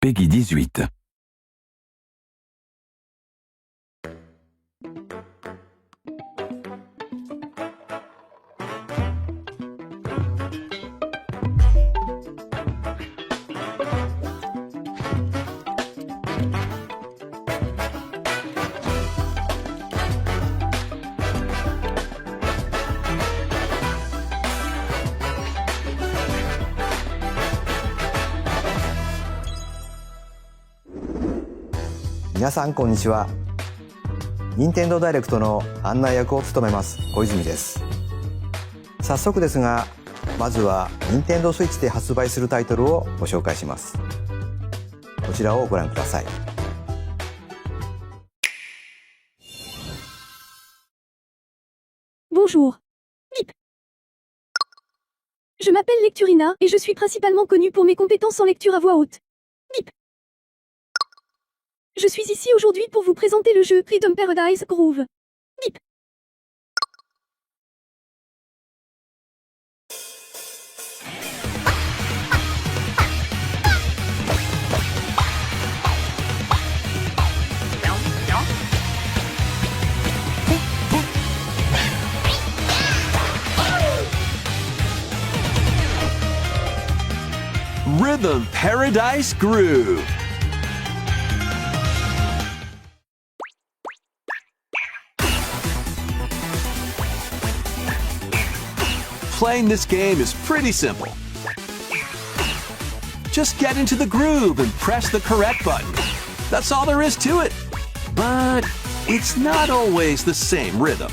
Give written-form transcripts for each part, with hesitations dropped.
Peggy 18.皆さんこんにちは。任天堂ダイレクトの案内役を務めます小泉です。早速ですが、まずは任天堂スイッチで発売するタイトルをご紹介します。こちらをご覧ください。Bonjour. Bip. Je m'appelle Lecturina et je suis principalement connue pour mes compétences en lecture à voix haute. Bip. Je suis ici aujourd'hui pour vous présenter le jeu Rhythm Paradise Groove. Bip. Rhythm Paradise Groove. Playing this game is pretty simple. Just get into the groove and press the correct button. That's all there is to it. But it's not always the same rhythm.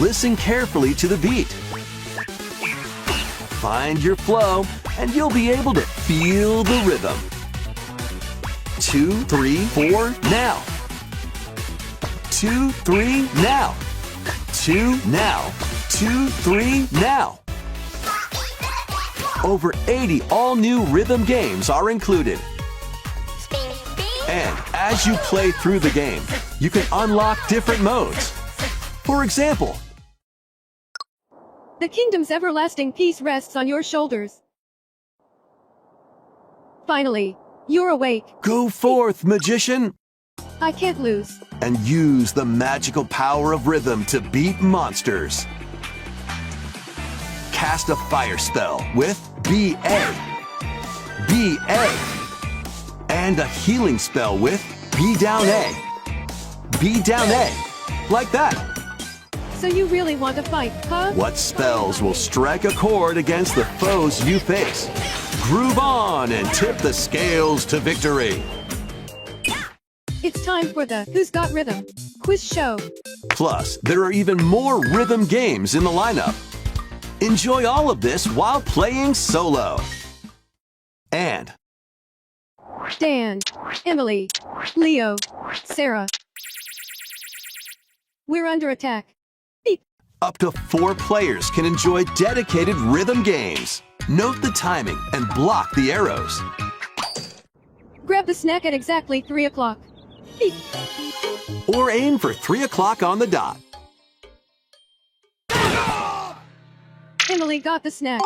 Listen carefully to the beat. Find your flow, and you'll be able to feel the rhythm. 2, 3, 4, now. 2, 3, now. 2, now. 2, 3, now. Over 80 all-new rhythm games are included. And as you play through the game, you can unlock different modes. For example, The kingdom's everlasting peace rests on your shoulders. Finally, you're awake. go forth, magician, I can't lose. and use the magical power of rhythm to beat monsters. Cast a fire spell with BA, BA, and a healing spell with B down A, B down A, like that. So you really want to fight, huh? What spells will strike a chord against the foes you face? Groove on and tip the scales to victory. It's time for the Who's Got Rhythm quiz show. Plus, there are even more rhythm games in the lineup. Enjoy all of this while playing solo. And Dan, Emily, Leo, Sarah. We're under attack. Beep. up to 4 players can enjoy dedicated rhythm games. Note the timing and block the arrows. Grab the snack at exactly 3 o'clock. Beep. Or aim for 3 o'clock on the dot. Emily got the snack.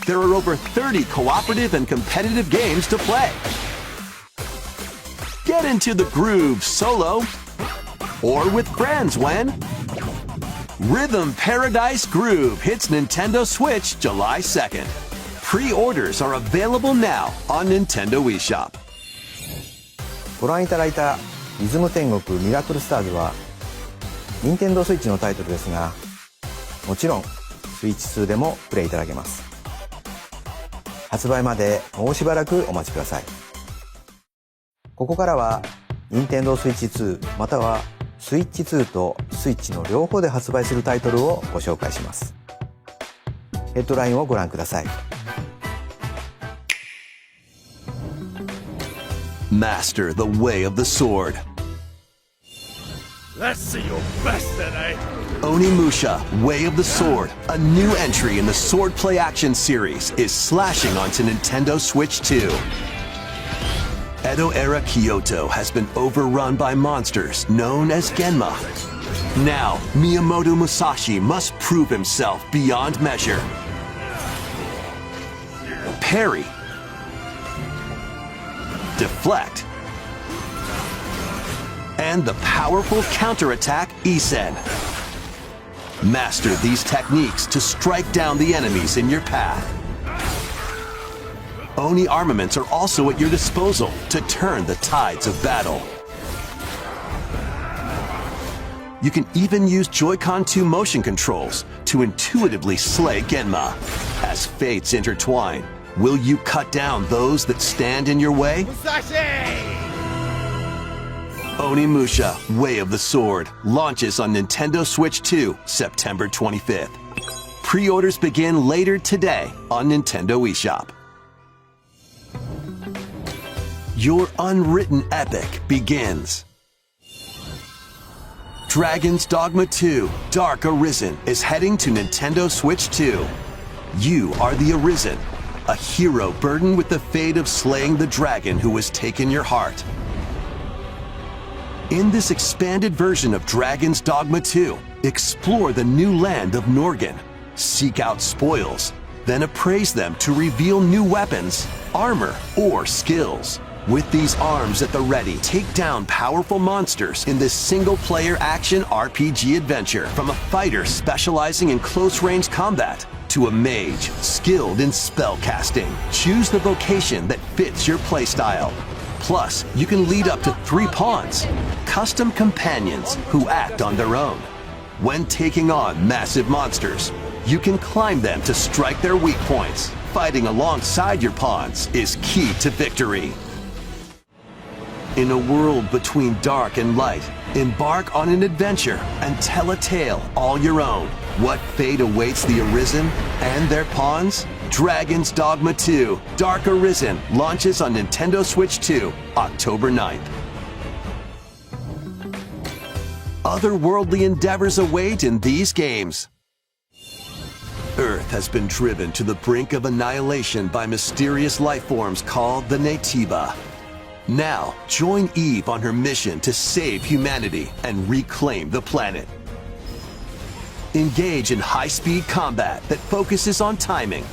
There are over 30 cooperative and competitive games to play. Get into the groove solo or with friends when Rhythm Paradise Groove hits Nintendo Switch July 2nd. Pre-orders are available now on Nintendo eShop. ご覧いただいたリズム天国ミラクルスターズは任天堂スイッチのタイトルですが、もちろんスイッチ2でもプレイいただけます。発売までもうしばらくお待ちください。ここからは任天堂スイッチ2またはスイッチ2とスイッチの両方で発売するタイトルをご紹介します。ヘッドラインをご覧ください。Master the way of the sword. Let's see your best tonight. Onimusha, Way of the Sword, a new entry in the Sword Play Action series, is slashing onto Nintendo Switch 2. Edo-era Kyoto has been overrun by monsters known as Genma. Now, Miyamoto Musashi must prove himself beyond measure. parry, deflect, and the powerful counterattack Isen. Master these techniques to strike down the enemies in your path. Oni armaments are also at your disposal to turn the tides of battle. You can even use Joy-Con 2 motion controls to intuitively slay Genma. As fates intertwine, will you cut down those that stand in your way? Onimusha, Way of the Sword, launches on Nintendo Switch 2, September 25th. Pre-orders begin later today on Nintendo eShop. Your unwritten epic begins. Dragon's Dogma 2: Dark Arisen is heading to Nintendo Switch 2. You are the Arisen, a hero burdened with the fate of slaying the dragon who has taken your heart. In this expanded version of Dragon's Dogma 2, explore the new land of Norgan, seek out spoils, then appraise them to reveal new weapons, armor, or skills. With these arms at the ready, take down powerful monsters in this single-player action RPG adventure. From a fighter specializing in close-range combat to a mage skilled in spellcasting, choose the vocation that fits your playstyle. Plus, you can lead up to 3 pawns, custom companions who act on their own. When taking on massive monsters, you can climb them to strike their weak points. Fighting alongside your pawns is key to victory. In a world between dark and light, embark on an adventure and tell a tale all your own. What fate awaits the Arisen and their pawns? Dragon's Dogma 2: Dark Arisen launches on Nintendo Switch 2, October 9th. Otherworldly endeavors await in these games. Earth has been driven to the brink of annihilation by mysterious life forms called the Naytiba. Now, join Eve on her mission to save humanity and reclaim the planet. Engage in high-speed combat that focuses on timing.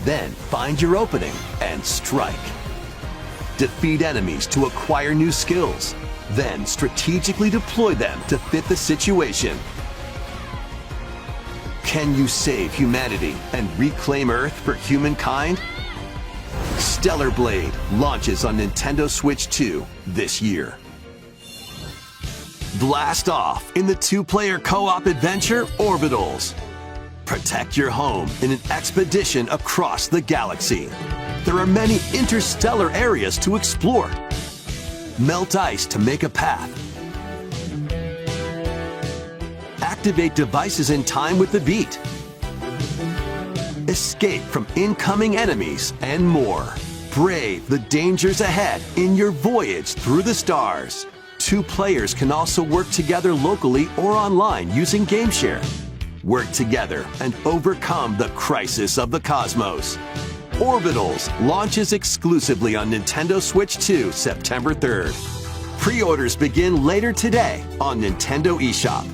Then find your opening and strike. Defeat enemies to acquire new skills. Then strategically deploy them to fit the situation. Can you save humanity and reclaim Earth for humankind? Stellar Blade launches on Nintendo Switch 2 this year. Blast off in the 2-player co-op adventure Orbitals. Protect your home in an expedition across the galaxy. There are many interstellar areas to explore. Melt ice to make a path. Activate devices in time with the beat. Escape from incoming enemies and more. Brave the dangers ahead in your voyage through the stars. 2 players can also work together locally or online using GameShare. Work together and overcome the crisis of the cosmos. Orbitals launches exclusively on Nintendo Switch 2, September 3rd. Pre-orders begin later today on Nintendo eShop.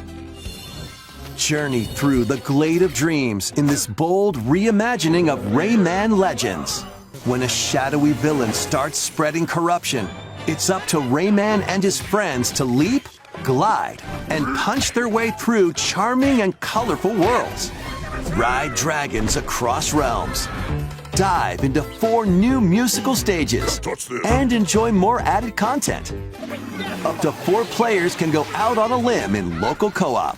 Journey through the Glade of Dreams in this bold reimagining of Rayman Legends. When a shadowy villain starts spreading corruption, it's up to Rayman and his friends to leap, glide, and punch their way through charming and colorful worlds. Ride dragons across realms. Dive into 4 new musical stages and enjoy more added content. Up to 4 players can go out on a limb in local co-op.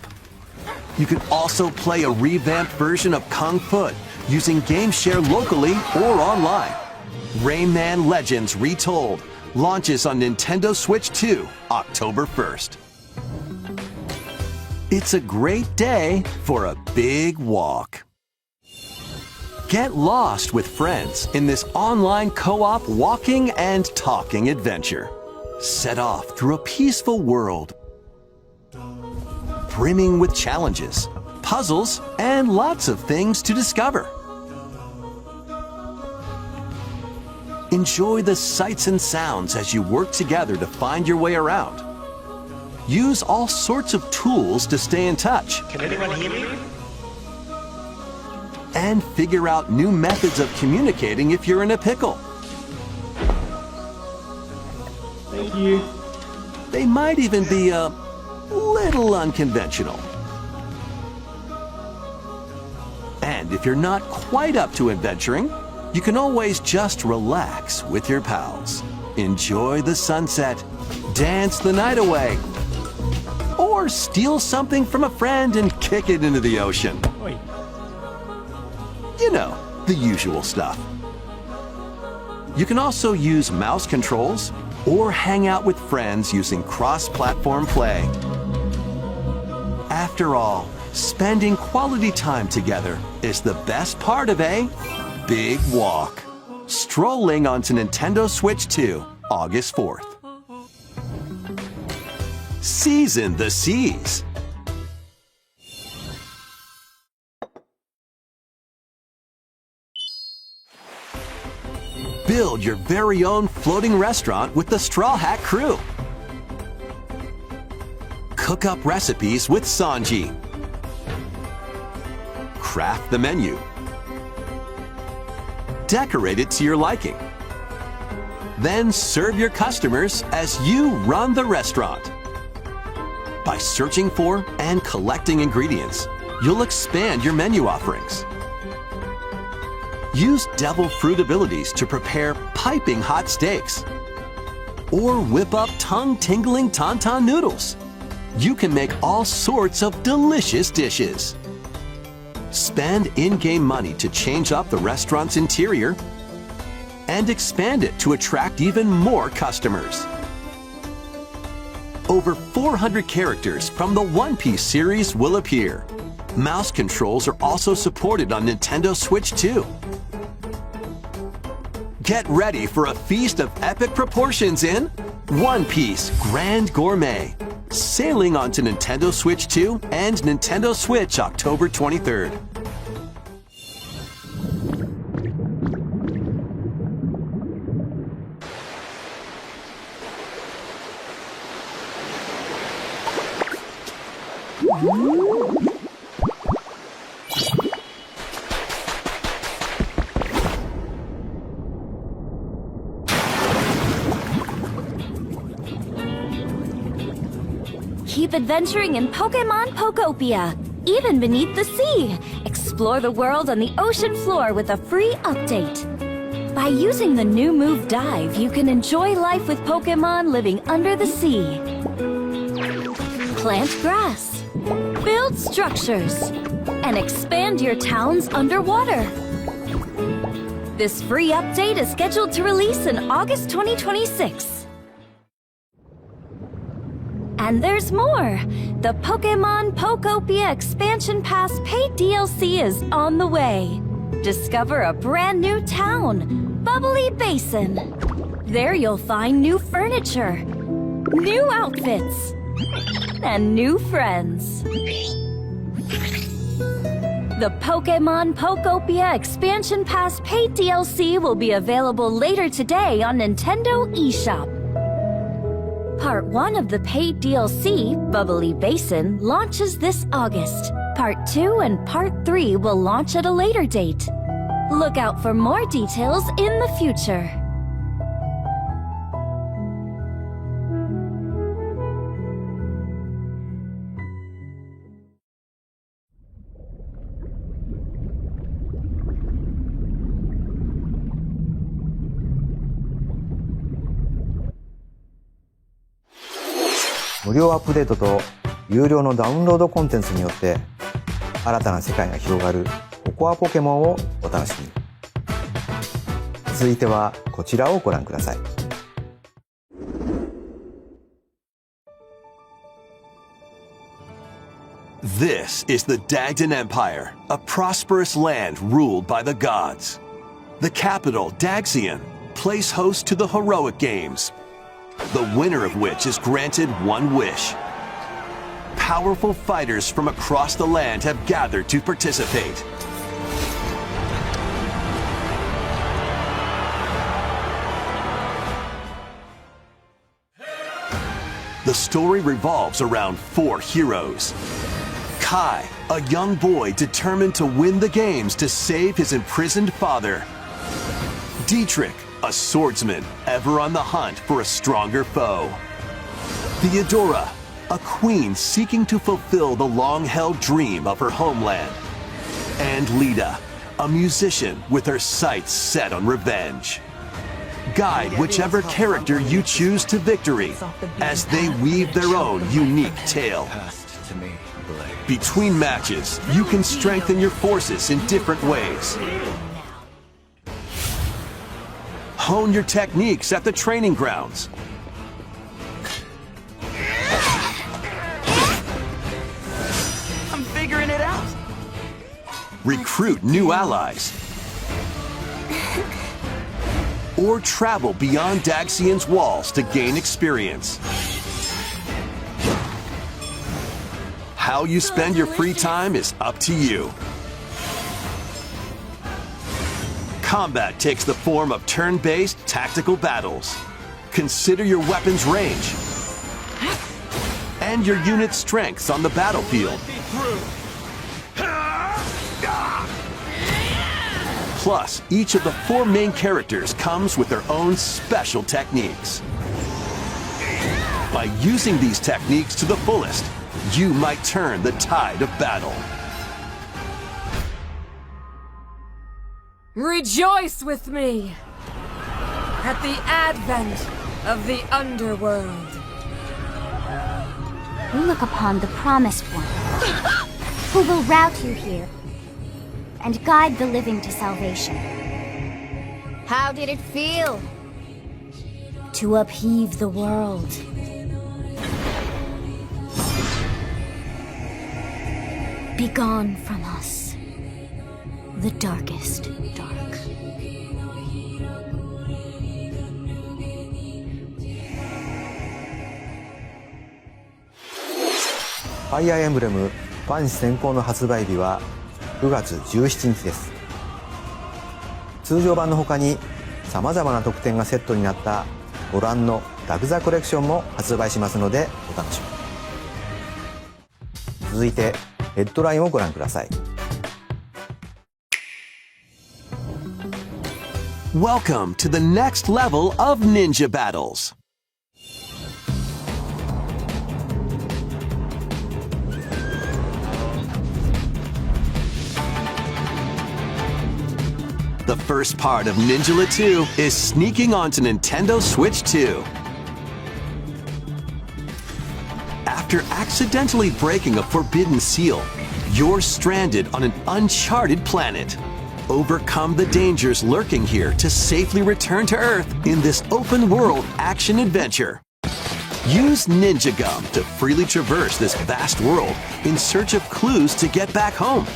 You can also play a revamped version of Kung Fu using GameShare locally or online. Rayman Legends Retold launches on Nintendo Switch 2, October 1st. It's a great day for a big walk. Get lost with friends in this online co-op walking and talking adventure. Set off through a peaceful world brimming with challenges, puzzles, and lots of things to discover. Enjoy the sights and sounds as you work together to find your way around. Use all sorts of tools to stay in touch. Can anyone hear me? and figure out new methods of communicating if you're in a pickle. Thank you. They might even be a little unconventional. And if you're not quite up to adventuring, you can always just relax with your pals. Enjoy the sunset, dance the night away, or steal something from a friend and kick it into the ocean. Oi. You know, the usual stuff. You can also use mouse controls or hang out with friends using cross-platform play. After all, spending quality time together is the best part of a big walk. Strolling onto Nintendo Switch 2, August 4th. Season the seas. Build your very own floating restaurant with the Straw Hat Crew. Cook up recipes with Sanji. Craft the menu. Decorate it to your liking. Then serve your customers as you run the restaurant. By searching for and collecting ingredients, you'll expand your menu offerings. Use Devil Fruit abilities to prepare piping hot steaks. Or whip up tongue-tingling Tauntaun noodles. You can make all sorts of delicious dishes. Spend in-game money to change up the restaurant's interior and expand it to attract even more customers. Over 400 characters from the One Piece series will appear. Mouse controls are also supported on Nintendo Switch 2. Get ready for a feast of epic proportions in One Piece Grand Gourmet, sailing onto Nintendo Switch 2 and Nintendo Switch October 23rd. Keep adventuring in Pokemon Pokopia, even beneath the sea. Explore the world on the ocean floor with a free update. By using the new move Dive, you can enjoy life with Pokemon living under the sea. Plant grass, build structures, and expand your towns underwater. This free update is scheduled to release in August 2026. And there's more! The Pokemon Pokopia Expansion Pass paid DLC is on the way. Discover a brand new town, Bubbly Basin. There you'll find new furniture, new outfits, and new friends. The Pokemon Pokopia Expansion Pass paid DLC will be available later today on Nintendo eShop. Part 1 of the paid DLC, Bubbly Basin, launches this August. Part 2 and Part 3 will launch at a later date. Look out for more details in the future.無料アップデートと有料のダウンロードコンテンツによって新たな世界が広がるココアポケモンをお楽しみに。続いてはこちらをご覧ください。This is the Dagdan Empire, a prosperous land ruled by the gods. The capital, Dagzian, plays host to the heroic games, the winner of which is granted one wish. Powerful fighters from across the land have gathered to participate. The story revolves around 4 heroes: Kai, a young boy determined to win the games to save his imprisoned father. Dietrich, a swordsman ever on the hunt for a stronger foe. Theodora, a queen seeking to fulfill the long-held dream of her homeland. And Lita, a musician with her sights set on revenge. Guide whichever character you choose to victory as they weave their own unique tale. Between matches, you can strengthen your forces in different ways. Hone your techniques at the training grounds. I'm figuring it out. Recruit new allies. Or travel beyond Daxian's walls to gain experience. How you spend your free time is up to you. Combat takes the form of turn-based tactical battles. Consider your weapon's range and your unit's strengths on the battlefield. Plus, each of the 4 main characters comes with their own special techniques. By using these techniques to the fullest, you might turn the tide of battle. Rejoice with me at the advent of the underworld. We look upon the Promised One, who will route you here and guide the living to salvation. How did it feel to upheave the world? Begone from us, the darkest dark. Fire Emblem ファンシ先行の発売日は9月17日です。通常版の他に様々な特典がセットになったご覧のラグザコレクションも発売しますのでお楽しみに。続いてヘッドラインをご覧ください。Welcome to the next level of ninja battles. The first part of Ninjala 2 is sneaking onto Nintendo Switch 2. After accidentally breaking a forbidden seal, you're stranded on an uncharted planet. Overcome the dangers lurking here to safely return to Earth in this open-world action-adventure. Use Ninja Gum to freely traverse this vast world in search of clues to get back home.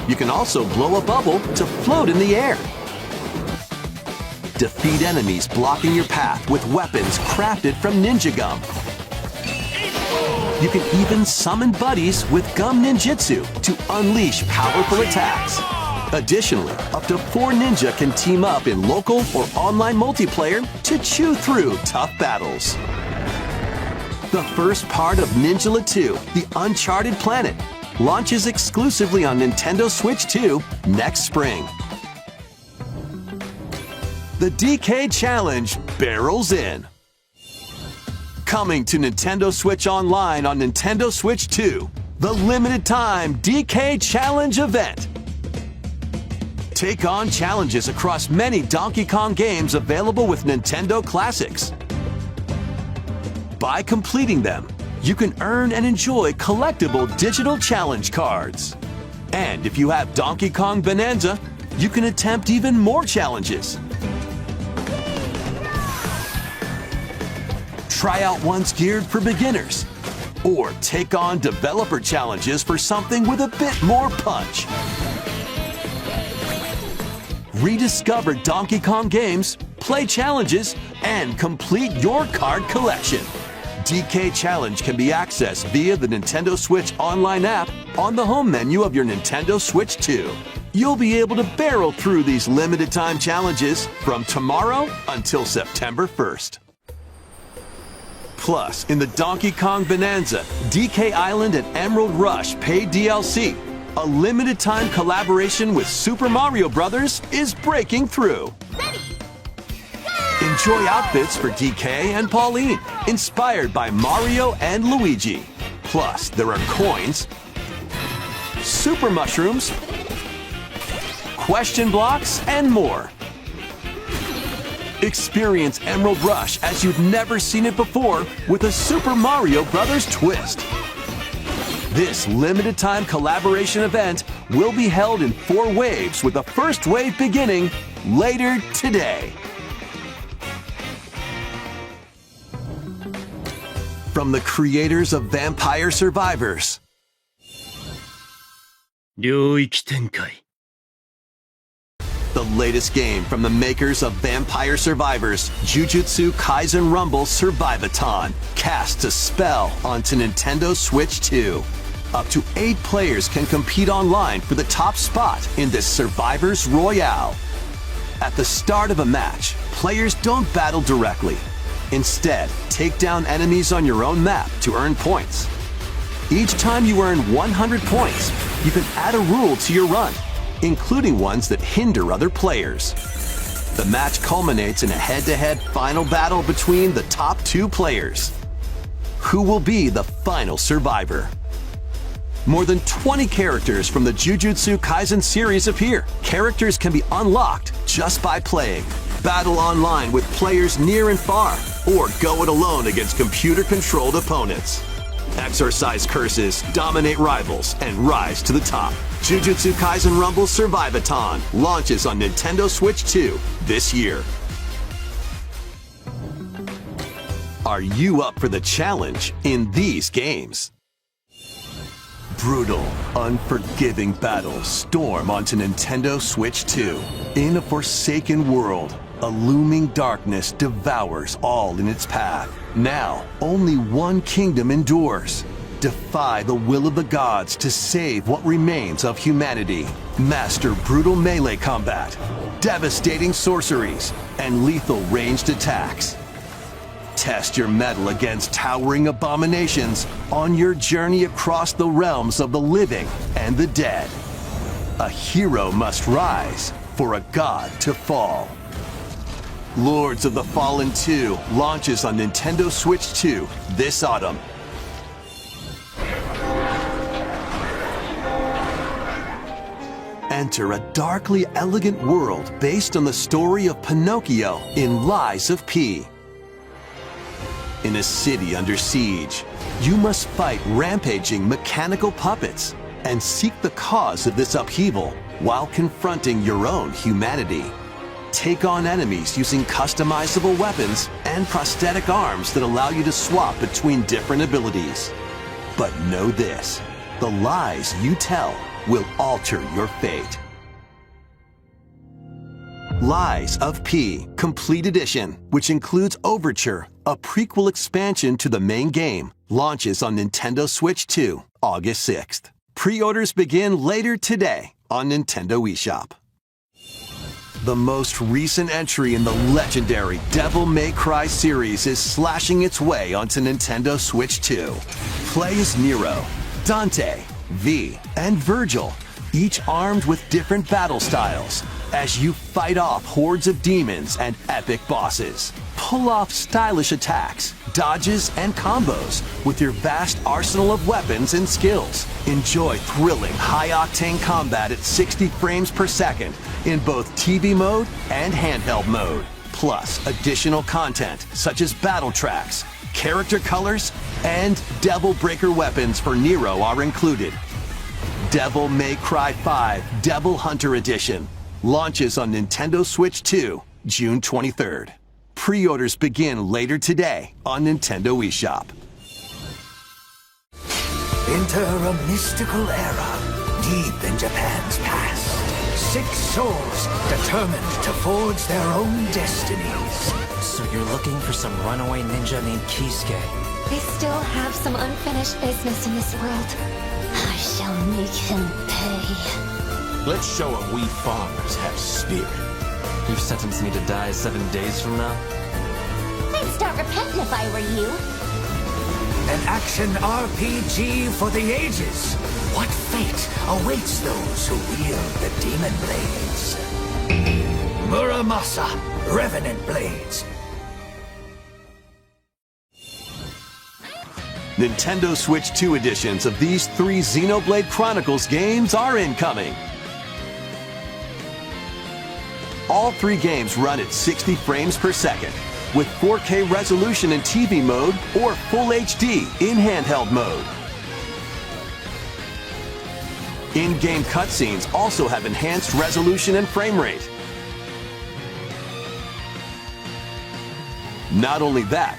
You can also blow a bubble to float in the air. Defeat enemies blocking your path with weapons crafted from Ninja Gum. You can even summon buddies with Gum Ninjutsu to unleash powerful attacks. Additionally, up to 4 ninja can team up in local or online multiplayer to chew through tough battles. The first part of Ninjala 2, The Uncharted Planet, launches exclusively on Nintendo Switch 2 next spring. The DK Challenge barrels in. Coming to Nintendo Switch Online on Nintendo Switch 2, the limited time DK Challenge event. Take on challenges across many Donkey Kong games available with Nintendo Classics. By completing them, you can earn and enjoy collectible digital challenge cards. And if you have Donkey Kong Bonanza, you can attempt even more challenges. Try out ones geared for beginners, or take on developer challenges for something with a bit more punch. Rediscover Donkey Kong games, play challenges, and complete your card collection. DK Challenge can be accessed via the Nintendo Switch Online app on the home menu of your Nintendo Switch 2. You'll be able to barrel through these limited time challenges from tomorrow until September 1st. Plus, in the Donkey Kong Bonanza, DK Island and Emerald Rush paid DLC, a limited-time collaboration with Super Mario Bros. Is breaking through. Enjoy outfits for DK and Pauline, inspired by Mario and Luigi. Plus, there are coins, super mushrooms, question blocks, and more. Experience Emerald Rush as you've never seen it before with a Super Mario Bros. Twist. This limited-time collaboration event will be held in 4 waves, with the first wave beginning later today. From the creators of Vampire Survivors. 領域展開 The latest game from the makers of Vampire Survivors, Jujutsu Kaisen Rumble Survivathon, casts a spell onto Nintendo Switch 2. Up to 8 players can compete online for the top spot in this Survivors Royale. At the start of a match, players don't battle directly. Instead, take down enemies on your own map to earn points. Each time you earn 100 points, you can add a rule to your run, including ones that hinder other players. The match culminates in a head-to-head final battle between the top 2 players. Who will be the final survivor? More than 20 characters from the Jujutsu Kaisen series appear. Characters can be unlocked just by playing. Battle online with players near and far, or go it alone against computer-controlled opponents. Exorcise curses, dominate rivals, and rise to the top. Jujutsu Kaisen Rumble Survivathon launches on Nintendo Switch 2 this year. Are you up for the challenge in these games? Brutal, unforgiving battles storm onto Nintendo Switch 2. In a forsaken world, a looming darkness devours all in its path. Now, only one kingdom endures. Defy the will of the gods to save what remains of humanity. Master brutal melee combat, devastating sorceries, and lethal ranged attacks. Test your mettle against towering abominations on your journey across the realms of the living and the dead. A hero must rise for a god to fall. Lords of the Fallen 2 launches on Nintendo Switch 2 this autumn. Enter a darkly elegant world based on the story of Pinocchio in Lies of P. In a city under siege, you must fight rampaging mechanical puppets and seek the cause of this upheaval while confronting your own humanity. Take on enemies using customizable weapons and prosthetic arms that allow you to swap between different abilities. But know this, the lies you tell will alter your fate. Lies of P Complete Edition, which includes Overture, a prequel expansion to the main game, launches on Nintendo Switch 2, August 6th. Pre-orders begin later today on Nintendo eShop. The most recent entry in the legendary Devil May Cry series is slashing its way onto Nintendo Switch 2. Play as Nero, Dante, V, and Virgil, each armed with different battle styles, as you fight off hordes of demons and epic bosses. Pull off stylish attacks, dodges, and combos with your vast arsenal of weapons and skills. Enjoy thrilling, high-octane combat at 60 frames per second in both TV mode and handheld mode. Plus, additional content such as battle tracks, character colors, and Devil Breaker weapons for Nero are included. Devil May Cry 5 Devil Hunter Edition launches on Nintendo Switch 2, June 23rd. Pre-orders begin later today on Nintendo eShop. Enter a mystical era deep in Japan's past. 6 souls determined to forge their own destinies. So you're looking for some runaway ninja named Kisuke? I still have some unfinished business in this world. I shall make him pay. Let's show him we farmers have spirit. You've sentenced me to die 7 days from now? I'd start repenting if I were you. An action RPG for the ages. What fate awaits those who wield the demon blades? Muramasa, Revenant Blades. Nintendo Switch 2 editions of these 3 Xenoblade Chronicles games are incoming. All 3 games run at 60 frames per second, with 4K resolution in TV mode or Full HD in handheld mode. In-game cutscenes also have enhanced resolution and frame rate. Not only that,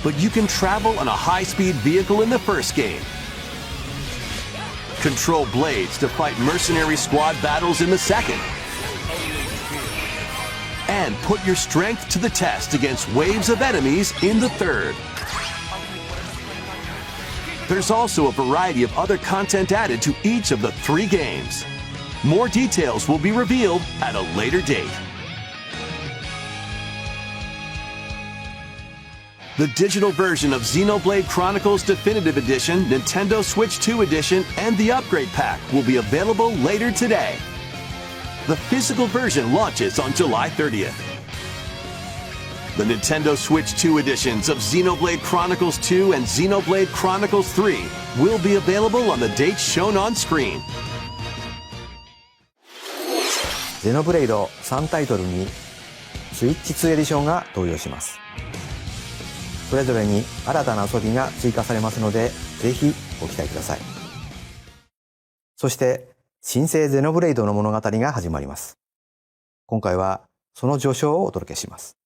but you can travel on a high-speed vehicle in the first game, control blades to fight mercenary squad battles in the second, and put your strength to the test against waves of enemies in the third. There's also a variety of other content added to each of the 3 games. More details will be revealed at a later date. The digital version of Xenoblade Chronicles Definitive Edition, Nintendo Switch 2 Edition, and the Upgrade Pack will be available later today. The physical version launches on July 30th. The Nintendo Switch 2 editions of Xenoblade Chronicles 2 and Xenoblade Chronicles 3 will be available on the dates shown on screen. ゼノブレイド3タイトルにスイッチ2エディションが登場します。それぞれに新たな遊びが追加されますので、ぜひご期待ください。そして、新生ゼノブレイドの物語が始まります。今回はその序章をお届けします。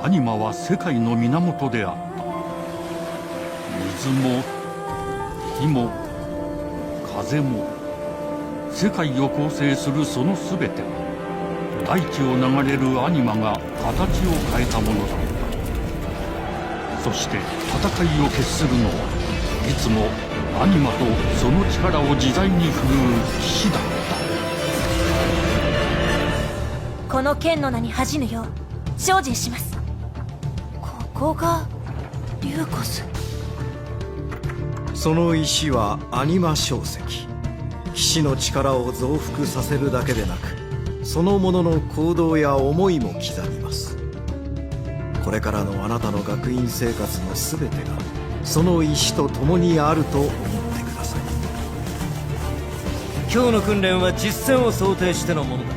アニマは世界の源であった。水も火も風も世界を構成するそのすべては大地を流れるアニマが形を変えたものだった。そして戦いを決するのはいつもアニマとその力を自在に振るう騎士だった。この剣の名に恥じぬよう精進します。ここがリューコス。その石はアニマ晶石。騎士の力を増幅させるだけでなく、そのものの行動や思いも刻みます。これからのあなたの学院生活のすべてがその石と共にあると思ってください。今日の訓練は実戦を想定してのものだ。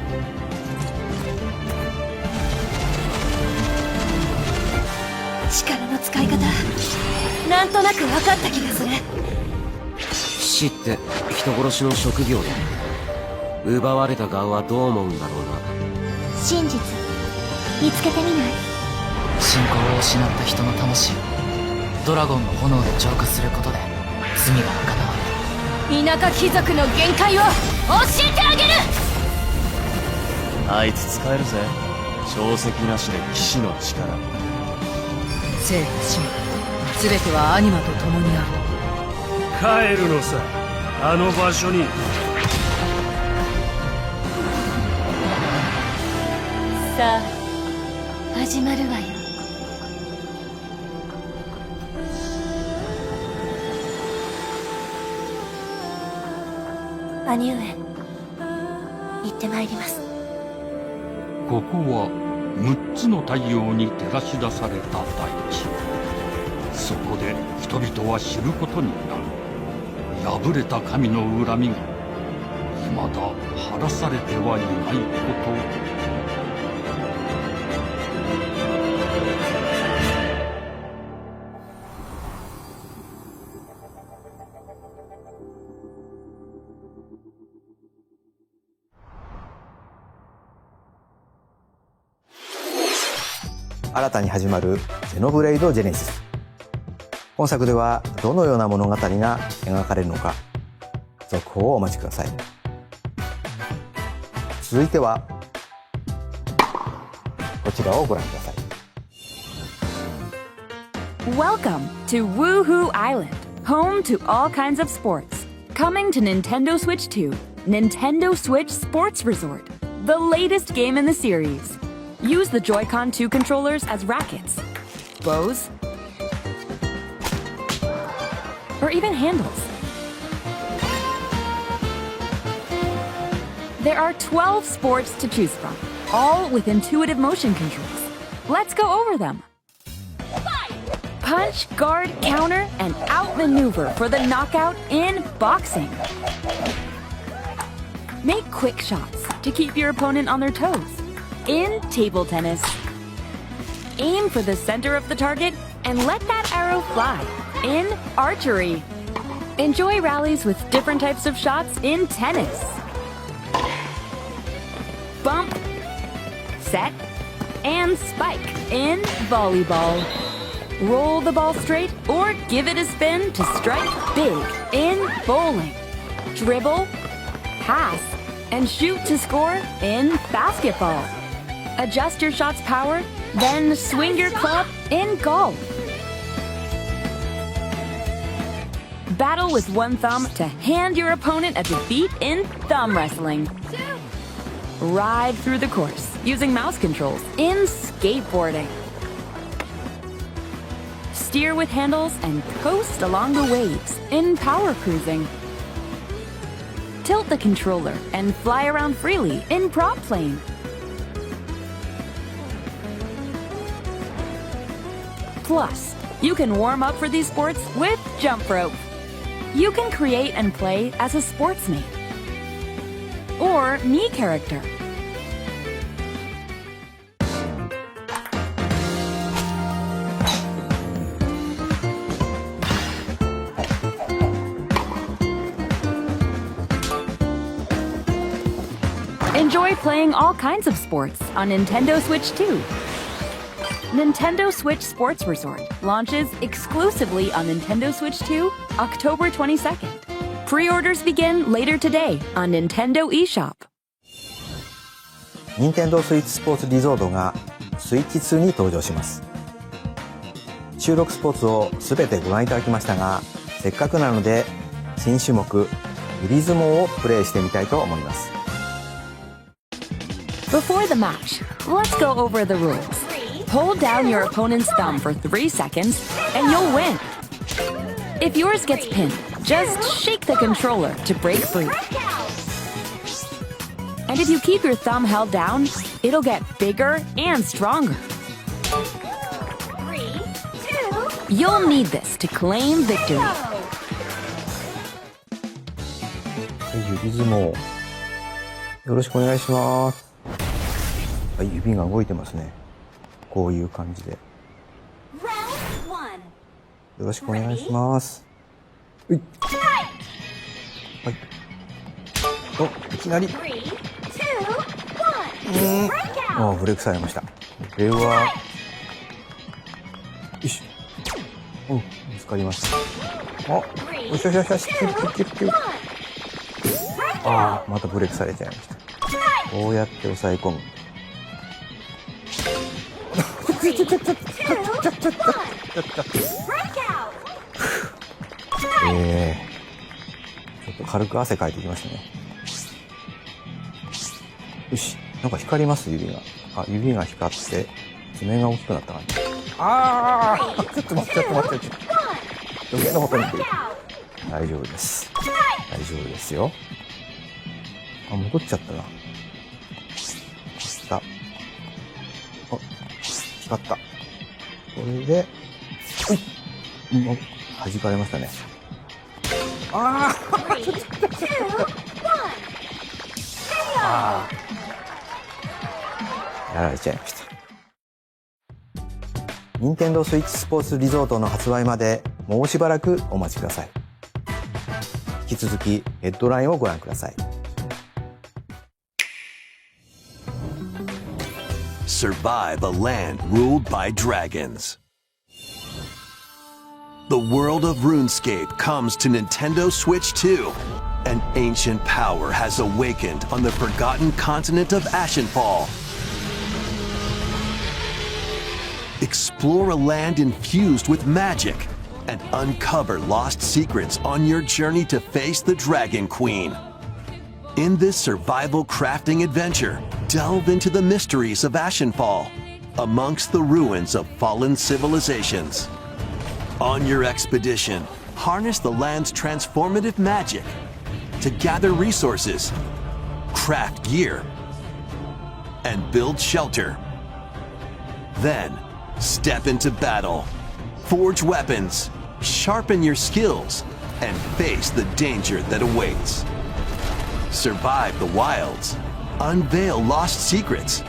力の使い方、なんとなく分かった気がする。騎士って人殺しの職業で、奪われた側はどう思うんだろうな。真実見つけてみない？信仰を失った人の魂をドラゴンの炎で浄化することで罪が賄われる。田舎貴族の限界を教えてあげる。あいつ使えるぜ。定石なしで騎士の力。生と死全てはアニマと共にある。帰るのさ、あの場所に。さあ始まるわよ。兄上、行ってまいります。ここは6つの太陽に照らし出された大地。そこで人々は知ることになる。破れた神の恨みが未だ晴らされてはいないことを。新たに始まるゼノブレイドジェネシス。本作ではどのような物語が描かれるのか、続報をお待ちください。続いてはこちらをご覧ください。 Welcome to Woohoo Island, home to all kinds of sports. Coming to Nintendo Switch 2, Nintendo Switch Sports Resort, the latest game in the series. Use the Joy-Con 2 controllers as rackets, bows, or even handles. There are 12 sports to choose from, all with intuitive motion controls. Let's go over them. Punch, guard, counter, and outmaneuver for the knockout in boxing. Make quick shots to keep your opponent on their toes in table tennis. Aim for the center of the target and let that arrow fly in archery. Enjoy rallies with different types of shots in tennis. Bump, set, and spike in volleyball. Roll the ball straight or give it a spin to strike big in bowling. Dribble, pass, and shoot to score in basketball. Adjust your shot's power, then swing your club in golf. Battle with one thumb to hand your opponent a defeat in thumb wrestling. Ride through the course using mouse controls in skateboarding. Steer with handles and coast along the waves in power cruising. Tilt the controller and fly around freely in prop plane. Plus, you can warm up for these sports with jump rope. You can create and play as a sportsmate or Mii character. Enjoy playing all kinds of sports on Nintendo Switch 2. Nintendo Switch Sports Resort launches exclusively on Nintendo Switch 2, October 22nd. Pre-orders begin later today on Nintendo eShop. Nintendo Switch スポーツリゾートがスイッチ2に登場します。収録スポーツをすべてご覧いただきましたが、せっかくなので新種目指相撲をプレイしてみたいと思います。Before the match, let's go over the rules. Hold down your opponent's thumb for 3 seconds, and you'll win. If yours gets pinned, just shake the controller to break free. And if you keep your thumb held down, it'll get bigger and stronger. You'll need this to claim victory. 指相撲。よろしくお願いします。はい、指が動いてますね。こういう感じで。よろしくお願いします。はい。お、いきなり。あ、ブレイクされました。これは。よし。うん、見つかりました。あ、よしよしよしよし。ああ、またブレイクされちゃいました。こうやって押さえ込む。ちょっと軽く汗かいてきましたね。よし、なんか光ります指が。あ、指が光って爪が大きくなった感じ。ああ、ちょっと待って。余計なことに来る。大丈夫です。大丈夫ですよ。あ、戻っちゃったな。あ、光った。これで、もう弾かれましたね。ああ、やられちゃいました。任天堂スイッチスポーツリゾートの発売までもうしばらくお待ちください。引き続きヘッドラインをご覧ください。Survive a land ruled by dragons. The world of RuneScape comes to Nintendo Switch 2. An ancient power has awakened on the forgotten continent of Ashenfall. Explore a land infused with magic and uncover lost secrets on your journey to face the Dragon Queen. In this survival crafting adventure, delve into the mysteries of Ashenfall, amongst the ruins of fallen civilizations. On your expedition, harness the land's transformative magic to gather resources, craft gear, and build shelter. Then, step into battle, forge weapons, sharpen your skills, and face the danger that awaits. Survive the wilds, unveil lost secrets,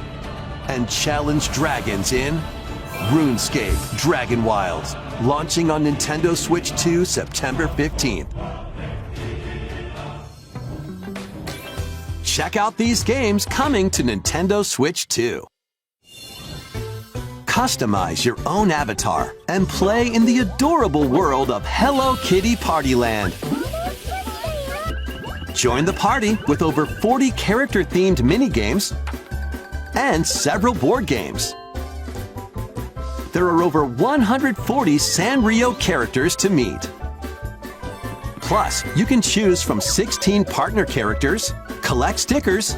and challenge dragons in RuneScape Dragon Wilds, launching on Nintendo Switch 2 September 15th. Check out these games coming to Nintendo Switch 2. Customize your own avatar and play in the adorable world of Hello Kitty Party Land. Join the party with over 40 character-themed mini-games and several board games. There are over 140 Sanrio characters to meet. Plus, you can choose from 16 partner characters, collect stickers,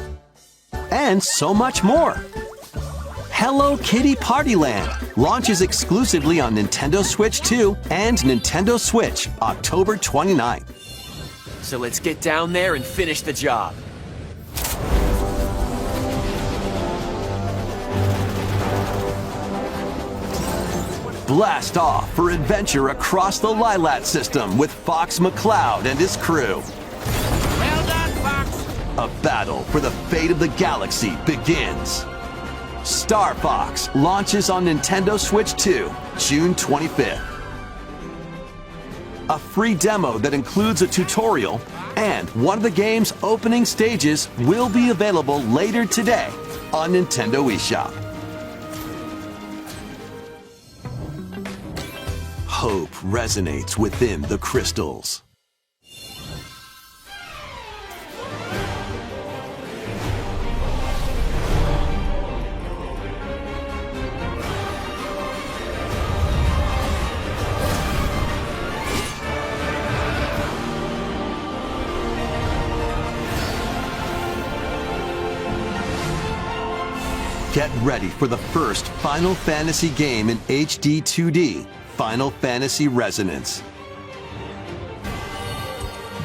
and so much more. Hello Kitty Party Land launches exclusively on Nintendo Switch 2 and Nintendo Switch October 29th. So let's get down there and finish the job. Blast off for adventure across the Lylat system with Fox McCloud and his crew. Well done, Fox! A battle for the fate of the galaxy begins. Star Fox launches on Nintendo Switch 2, June 25th. A free demo that includes a tutorial and one of the game's opening stages will be available later today on Nintendo eShop. Hope resonates within the crystals. Get ready for the first Final Fantasy game in HD 2D, Final Fantasy Resonance.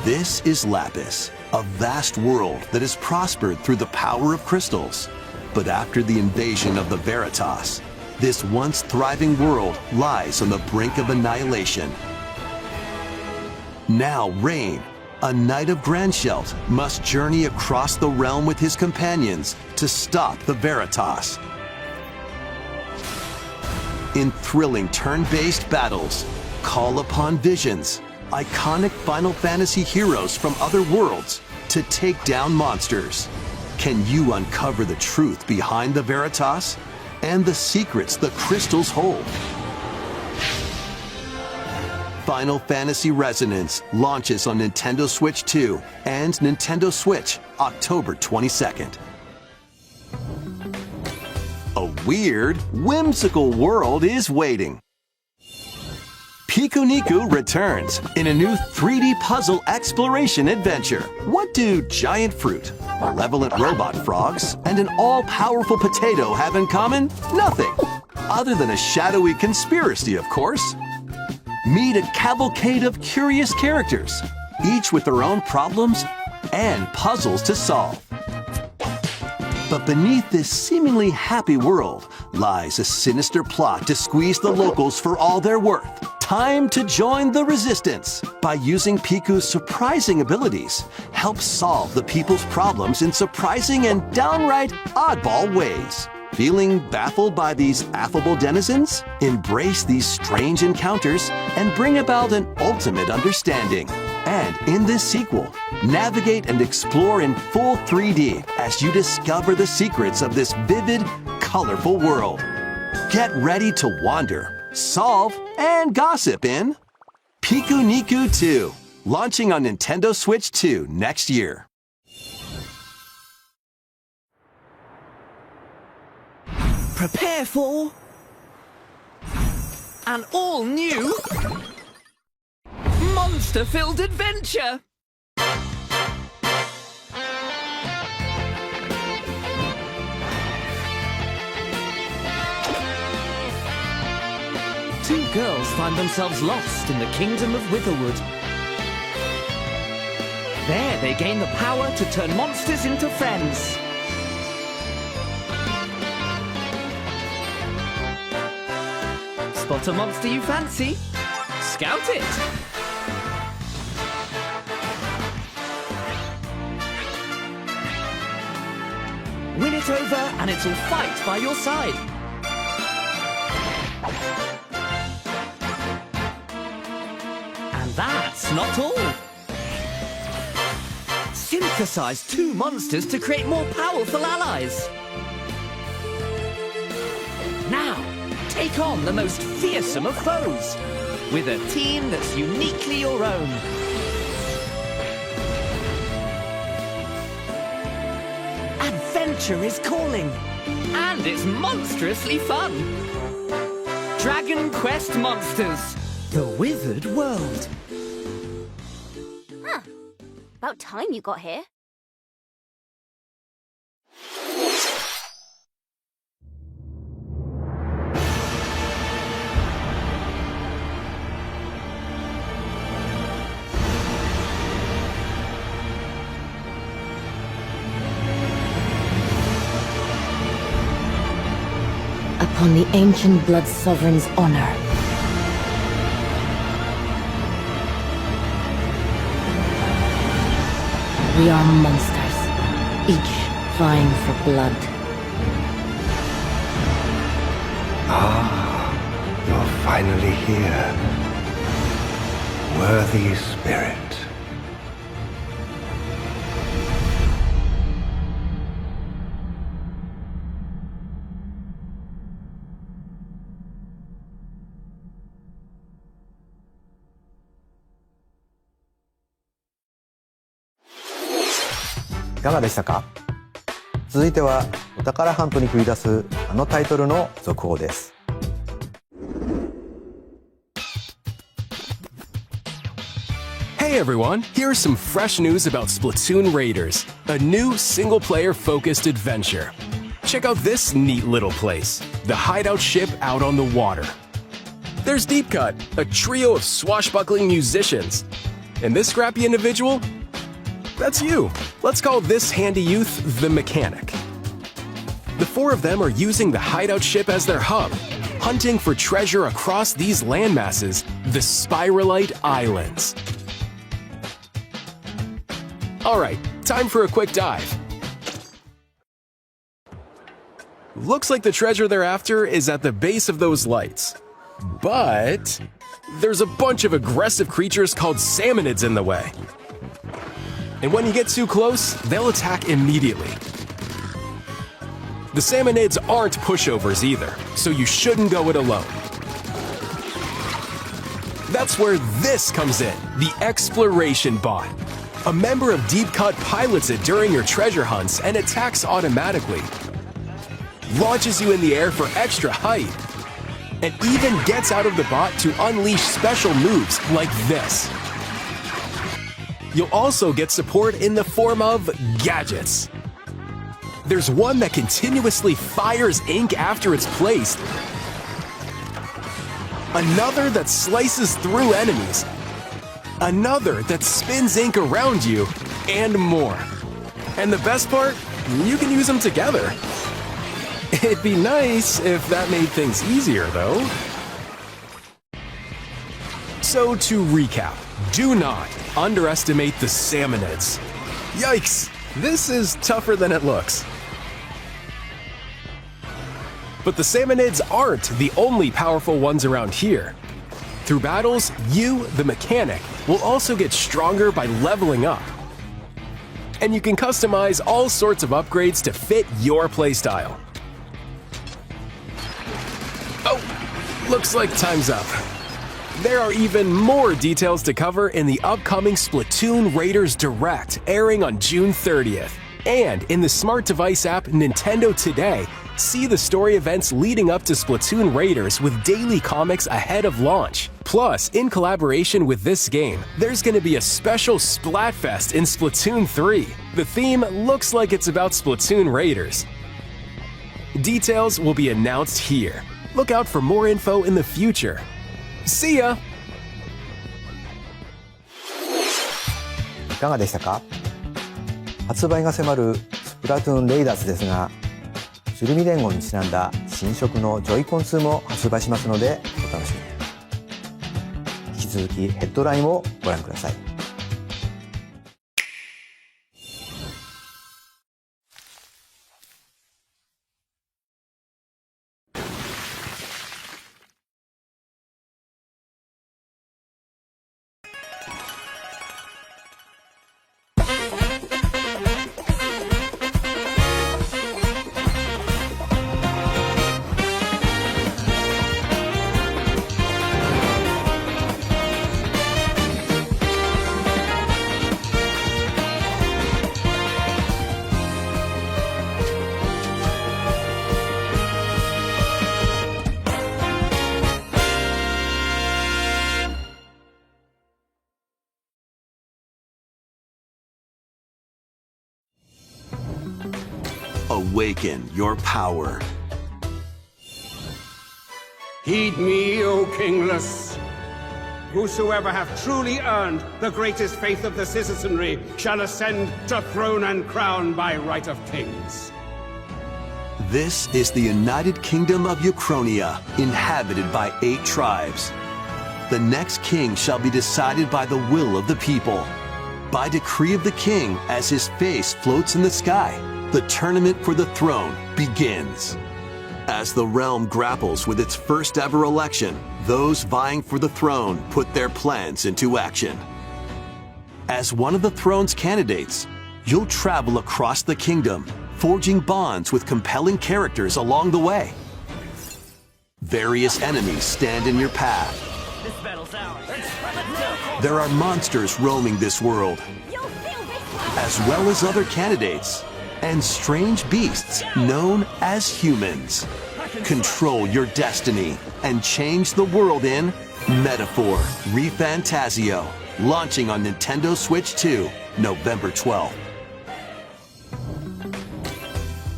This is Lapis, a vast world that has prospered through the power of crystals. But after the invasion of the Veritas, this once thriving world lies on the brink of annihilation. Now Rain, a knight of Grandshelt, must journey across the realm with his companions to stop the Veritas. In thrilling turn-based battles, call upon visions, iconic Final Fantasy heroes from other worlds to take down monsters. Can you uncover the truth behind the Veritas and the secrets the crystals hold? Final Fantasy Resonance launches on Nintendo Switch 2 and Nintendo Switch October 22nd. A weird, whimsical world is waiting. Pikuniku returns in a new 3D puzzle exploration adventure. What do giant fruit, malevolent robot frogs, and an all-powerful potato have in common? Nothing, other than a shadowy conspiracy, of course. Meet a cavalcade of curious characters, each with their own problems and puzzles to solve. But beneath this seemingly happy world lies a sinister plot to squeeze the locals for all they're worth. Time to join the resistance. By using Piku's surprising abilities, help solve the people's problems in surprising and downright oddball ways. Feeling baffled by these affable denizens? Embrace these strange encounters and bring about an ultimate understanding. And in this sequel, navigate and explore in full 3D as you discover the secrets of this vivid, colorful world. Get ready to wander, solve, and gossip in Pikuniku 2, launching on Nintendo Switch 2 next year. Prepare for an all-new monster-filled adventure! Two girls find themselves lost in the kingdom of Witherwood. There they gain the power to turn monsters into friends. Spot a monster you fancy? Scout it! Win it over and it'll fight by your side. And that's not all. Synthesize two monsters to create more powerful allies. Now, take on the most fearsome of foes with a team that's uniquely your own. Adventure is calling, and it's monstrously fun. Dragon Quest Monsters, the Withered World. Huh. About time you got here. Upon the ancient Blood Sovereign's honor. We are monsters, each vying for blood. Ah, you're finally here. Worthy spirit.いかがでしたか？続いてはお宝ハントに繰り出すあのタイトルの続報です。Hey everyone, here's some fresh news about Splatoon Raiders, a new single-player focused adventure. Check out this neat little place, the hideout ship out on the water. There's Deep Cut, a trio of swashbuckling musicians. And this scrappy individual? That's you. Let's call this handy youth the Mechanic. The four of them are using the hideout ship as their hub, hunting for treasure across these landmasses, the Spiralite Islands. Alright, time for a quick dive. Looks like the treasure they're after is at the base of those lights. But there's a bunch of aggressive creatures called Salmonids in the way. And when you get too close, they'll attack immediately. The Salmonids aren't pushovers either, so you shouldn't go it alone. That's where this comes in, the Exploration Bot. A member of Deep Cut pilots it during your treasure hunts and attacks automatically. Launches you in the air for extra height. And even gets out of the bot to unleash special moves like this. You'll also get support in the form of gadgets. There's one that continuously fires ink after it's placed. Another that slices through enemies. Another that spins ink around you, and more. And the best part? You can use them together. It'd be nice if that made things easier, though. So to recap, do not underestimate the Salmonids. Yikes, this is tougher than it looks. But the Salmonids aren't the only powerful ones around here. Through battles, you, the Mechanic, will also get stronger by leveling up. And you can customize all sorts of upgrades to fit your playstyle. Oh, looks like time's up. There are even more details to cover in the upcoming Splatoon Raiders Direct, airing on June 30th. And in the smart device app Nintendo Today, see the story events leading up to Splatoon Raiders with daily comics ahead of launch. Plus, in collaboration with this game, there's going to be a special Splatfest in Splatoon 3. The theme looks like it's about Splatoon Raiders. Details will be announced here. Look out for more info in the future. See ya! いかがでしたか？発売が迫るスプラトゥーンレイダーズですが、シュルミ連合にちなんだ新色のジョイコン2も発売しますのでお楽しみに。引き続きヘッドラインをご覧ください。Awaken your power. Heed me, O kingless. Whosoever hath truly earned the greatest faith of the citizenry shall ascend to throne and crown by right of kings. This is the United Kingdom of Uchronia, inhabited by 8 tribes. The next king shall be decided by the will of the people. By decree of the king, as his face floats in the sky, the tournament for the throne begins. As the realm grapples with its first ever election, those vying for the throne put their plans into action. As one of the throne's candidates, you'll travel across the kingdom, forging bonds with compelling characters along the way. Various enemies stand in your path. There are monsters roaming this world, as well as other candidates, and strange beasts known as humans. Control your destiny and change the world in Metaphor ReFantazio, launching on Nintendo Switch 2, November 12th.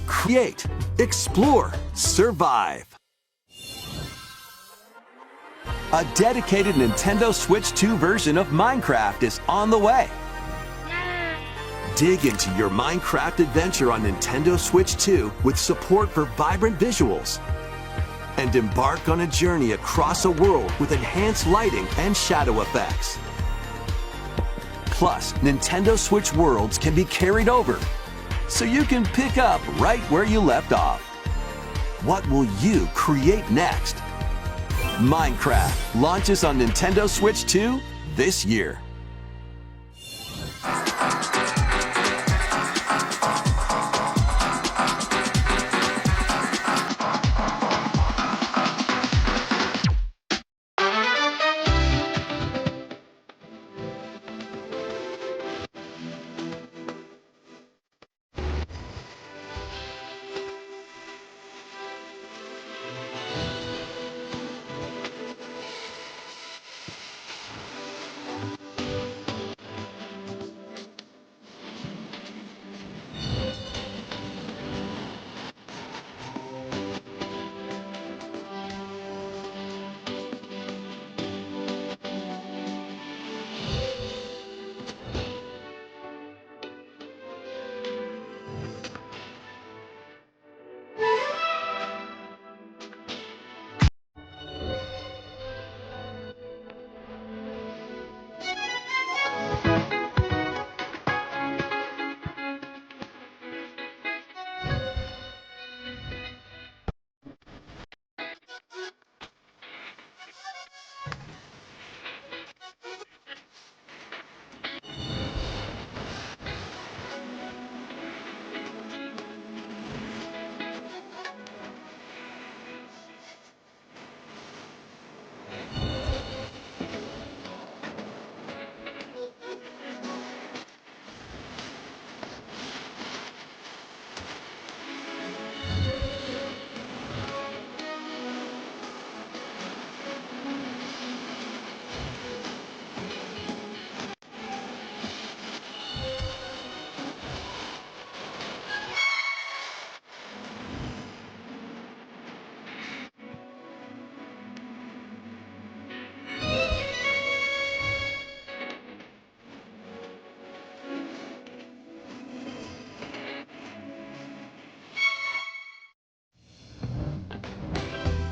Create, explore, survive. A dedicated Nintendo Switch 2 version of Minecraft is on the way. Dig into your Minecraft adventure on Nintendo Switch 2 with support for vibrant visuals. And embark on a journey across a world with enhanced lighting and shadow effects. Plus, Nintendo Switch worlds can be carried over, so you can pick up right where you left off. What will you create next? Minecraft launches on Nintendo Switch 2 this year.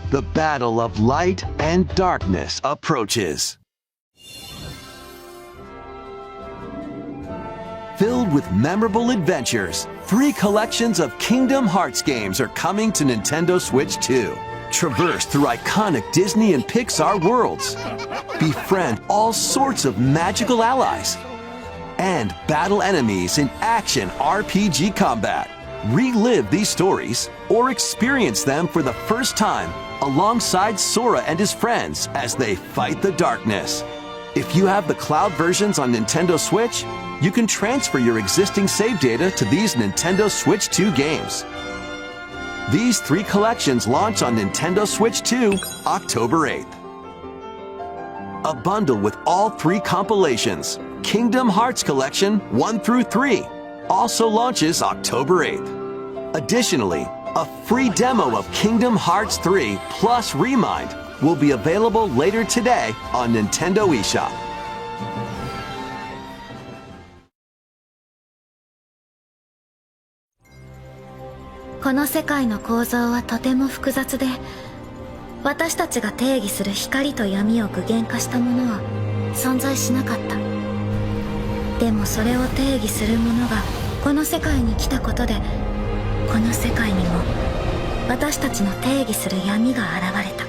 The battle of light and darkness approaches. Filled with memorable adventures, 3 collections of Kingdom Hearts games are coming to Nintendo Switch 2. Traverse through iconic Disney and Pixar worlds. Befriend all sorts of magical allies. And battle enemies in action RPG combat. Relive these stories or experience them for the first time alongside Sora and his friends as they fight the darkness. If you have the cloud versions on Nintendo Switch, you can transfer your existing save data to these Nintendo Switch 2 games. These 3 collections launch on Nintendo Switch 2 October 8th. A bundle with all 3 compilations, Kingdom Hearts Collection 1 through 3, also launches October 8th. Additionally, a free demo of Kingdom Hearts 3 plus Remind will be available later today on Nintendo eShop. この世界の構造はとても複雑で、私たちが定義する光と闇を具現化したものは存在しなかった。でもそれを定義するものがこの世界に来たことで、この世界にも私たちの定義する闇が現れた。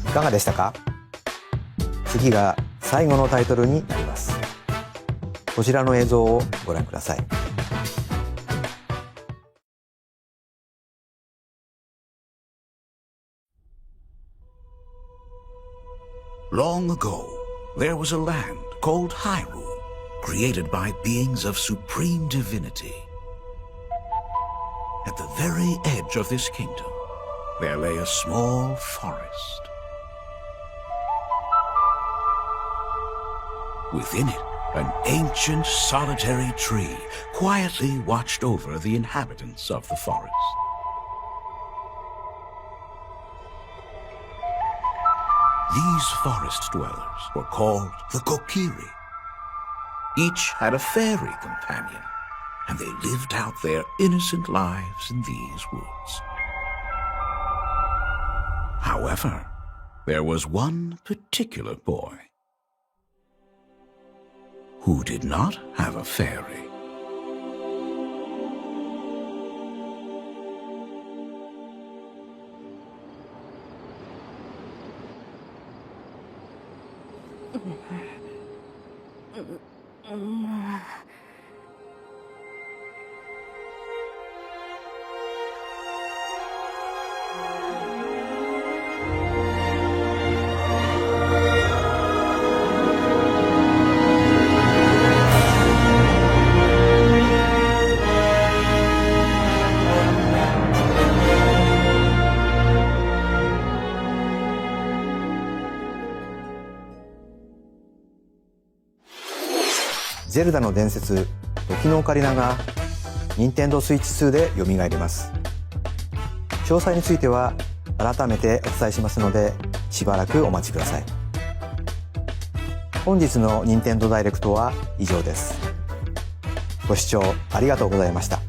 いかがでしたか？次が最後のタイトルになります。こちらの映像をご覧ください。Long ago, there was a land called Hyrule, created by beings of supreme divinity. At the very edge of this kingdom, there lay a small forest. Within it, an ancient solitary tree quietly watched over the inhabitants of the forest. These forest dwellers were called the Kokiri. Each had a fairy companion, and they lived out their innocent lives in these woods. However, there was one particular boy who did not have a fairy.ゼルダの伝説、時のオカリナが任天堂スイッチ2で蘇ります。詳細については改めてお伝えしますので、しばらくお待ちください。本日の任天堂ダイレクトは以上です。ご視聴ありがとうございました。